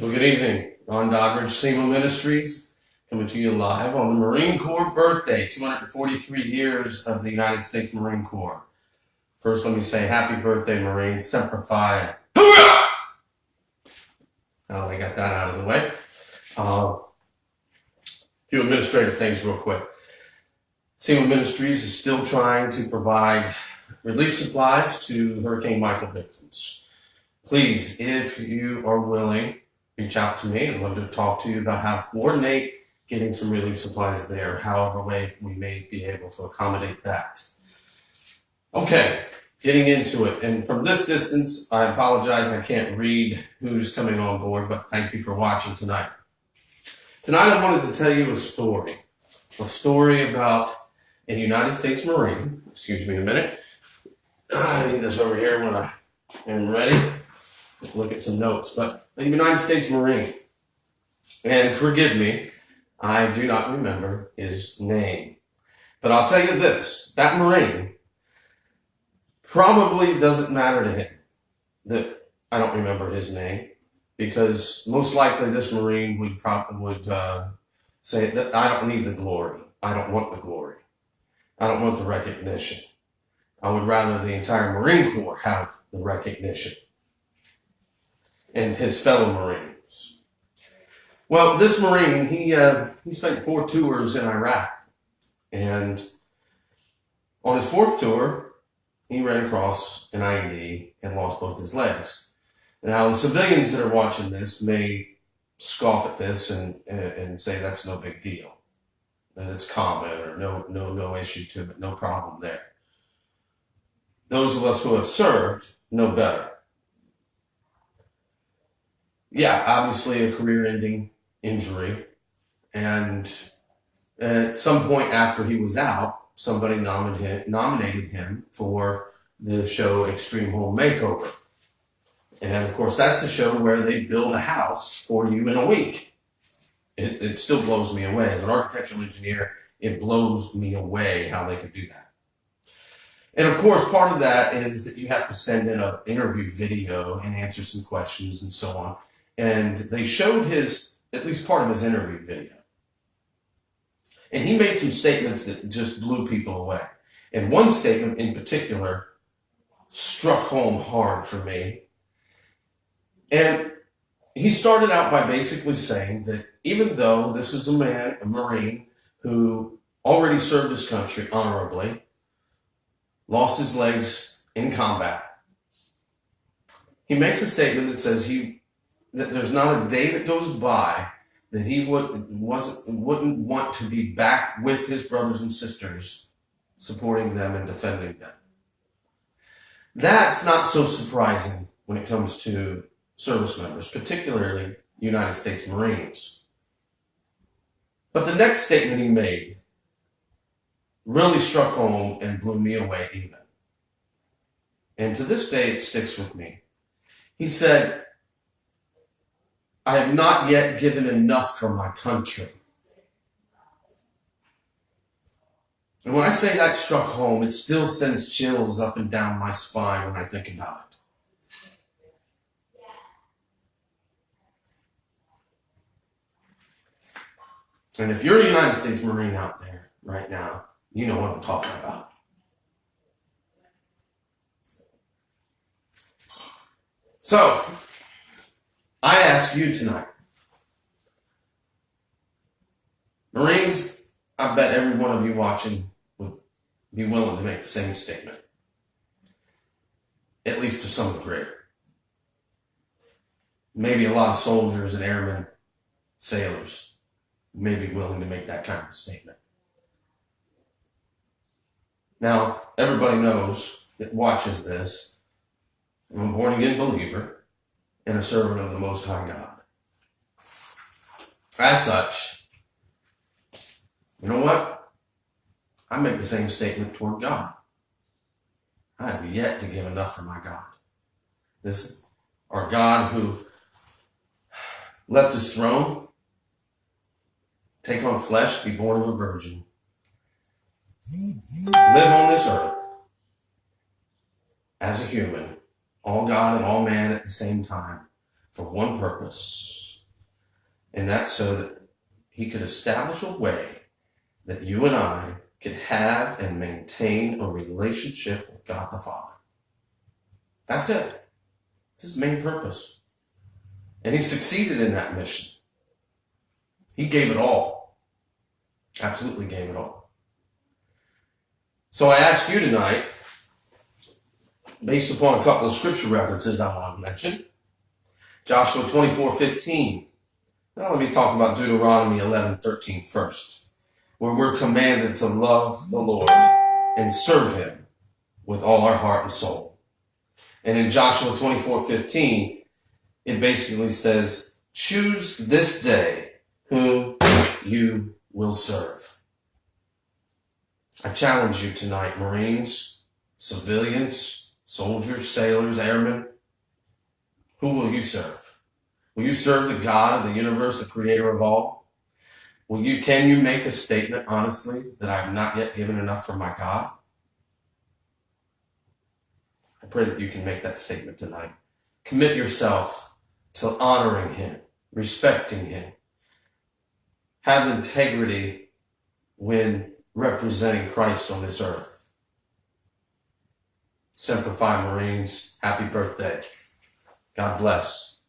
Well, good evening. Ron Doddridge, CEMA Ministries, coming to you live on the Marine Corps birthday, 243 years of the United States Marine Corps. First, let me say happy birthday, Marines. Semper Fi. Hoorah! Oh, I got that out of the way. A few administrative things real quick. CEMA Ministries is still trying to provide relief supplies to Hurricane Michael victims. Please, if you are willing, reach out to me. I'd love to talk to you about how to coordinate getting some relief supplies there, however way we may be able to accommodate that. Okay, getting into it. And from this distance, I apologize, I can't read who's coming on board, but thank you for watching tonight. Tonight I wanted to tell you a story about a United States Marine. Excuse me a minute. I need this over here when I am ready. Look at some notes, but a United States Marine. And forgive me, I do not remember his name. But I'll tell you this, that Marine probably doesn't matter to him that I don't remember his name, because most likely this Marine would say that I don't need the glory. I don't want the glory. I don't want the recognition. I would rather the entire Marine Corps have the recognition and his fellow Marines. Well, this Marine, he spent 4 tours in Iraq. And on his 4th tour, he ran across an IED and lost both his legs. Now, the civilians that are watching this may scoff at this and say that's no big deal, that it's common or no issue to it, no problem there. Those of us who have served know better. Yeah, obviously a career-ending injury, and at some point after he was out, somebody nominated him for the show Extreme Home Makeover. And of course, that's the show where they build a house for you in a week. It still blows me away. As an architectural engineer, it blows me away how they could do that. And of course, part of that is that you have to send in an interview video and answer some questions and so on. And they showed at least part of his interview video. And he made some statements that just blew people away. And one statement in particular struck home hard for me. And he started out by basically saying that even though this is a Marine, who already served his country honorably, lost his legs in combat, he makes a statement that says that there's not a day that goes by that he wouldn't want to be back with his brothers and sisters, supporting them and defending them. That's not so surprising when it comes to service members, particularly United States Marines. But the next statement he made really struck home and blew me away even. And to this day, it sticks with me. He said, "I have not yet given enough for my country." And when I say that struck home, it still sends chills up and down my spine when I think about it. And if you're a United States Marine out there right now, you know what I'm talking about. So, I ask you tonight, Marines, I bet every one of you watching would be willing to make the same statement, at least to some degree. Maybe a lot of soldiers and airmen, sailors, may be willing to make that kind of statement. Now, everybody knows that watches this, I'm a born-again believer and a servant of the Most High God. As such, you know what? I make the same statement toward God. I have yet to give enough for my God. This, our God who left his throne, take on flesh, be born of a virgin, live on this earth as a human, all God and all man at the same time, for one purpose: And that's so that he could establish a way that you and I could have and maintain a relationship with God the Father. That's it. It's his main purpose. And he succeeded in that mission. He gave it all. Absolutely gave it all. So I ask you tonight, based upon a couple of scripture references I want to mention, Joshua 24:15. Now let me talk about Deuteronomy 11:13 first, where we're commanded to love the Lord and serve him with all our heart and soul. And in Joshua 24:15, it basically says, choose this day whom you will serve. I challenge you tonight, Marines, civilians, soldiers, sailors, airmen. Who will you serve? Will you serve the God of the universe, the creator of all? Can you make a statement, honestly, that I have not yet given enough for my God? I pray that you can make that statement tonight. Commit yourself to honoring him, respecting him. Have integrity when representing Christ on this earth. Semper Fi, Marines. Happy birthday. God bless.